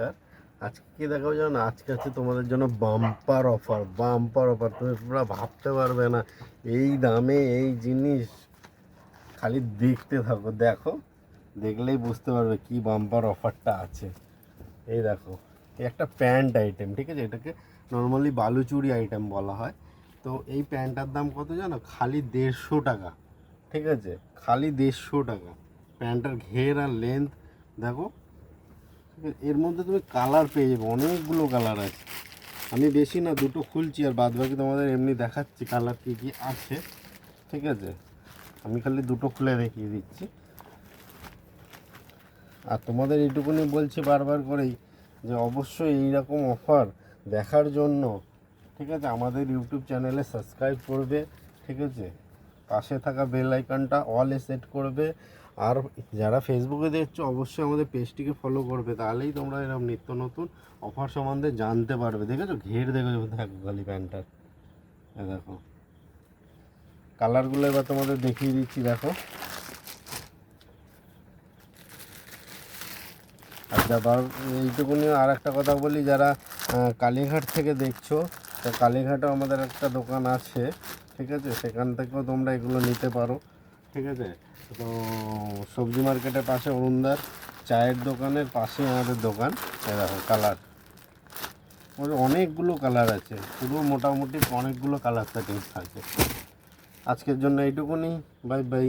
নমস্কার। আজকে কি দেখাবো জানো? আজকে আছে তোমাদের জন্য বাম্পার অফার। তুমি পুরো ভাবতে পারবে না এই দামে এই জিনিস। খালি দেখতে থাকো, দেখো, দেখলেই বুঝতে পারবে কি বাম্পার অফারটা আছে। এই দেখো, এই একটা প্যান্ট আইটেম, ঠিক আছে? এটাকে নর্মালি বালুচুরি আইটেম বলা হয়। তো এই প্যান্টটার দাম কত জানো? খালি 150 টাকা। ঠিক আছে, খালি 150 টাকা। প্যান্টটার ঘের আর লেন্থ দেখো। এর মধ্যে তুমি কালার পেয়ে যাবে, অনেকগুলো কালার আছে। আমি বেশি না, দুটো খুলছি আর বাদ বাকি তোমাদের এমনি দেখাচ্ছি কালার কী কী আছে। ঠিক আছে, আমি খালি দুটো খুলে দেখিয়ে দিচ্ছি। আর তোমাদের এইটুকুনি বলছি বারবার করেই যে অবশ্যই এইরকম অফার দেখার জন্য, ঠিক আছে, আমাদের ইউটিউব চ্যানেলে সাবস্ক্রাইব করবে। ঠিক আছে, পাশে থাকা বেল আইকনটা অলে সেট করবে। আর যারা ফেসবুকে দেখছো অবশ্যই আমাদের পেজটিকে ফলো করবে, তাহলেই তোমরা এরকম নিত্য নতুন অফার সম্বন্ধে জানতে পারবে। দেখেছো ঘের, দেখেছো? দেখো খালি প্যান্টটার, দেখো কালারগুলো এবার তোমাদের দেখিয়ে দিচ্ছি। দেখো, আর ব্যাপার এইটুকুনি। আর একটা কথা বলি, যারা কালীঘাট থেকে দেখছো, তো কালীঘাটেও আমাদের একটা দোকান আছে। ঠিক আছে, সেখান থেকেও তোমরা এগুলো নিতে পারো। ঠিক আছে, তো সবজি মার্কেটের পাশে অরুণদার চায়ের দোকানের পাশে আমাদের দোকান। দেখো কালার, অনেকগুলো কালার আছে, পুরো মোটামুটি অনেকগুলো কালার সেটিংস থাকে। আজকের জন্য এইটুকুনি, বাই বাই।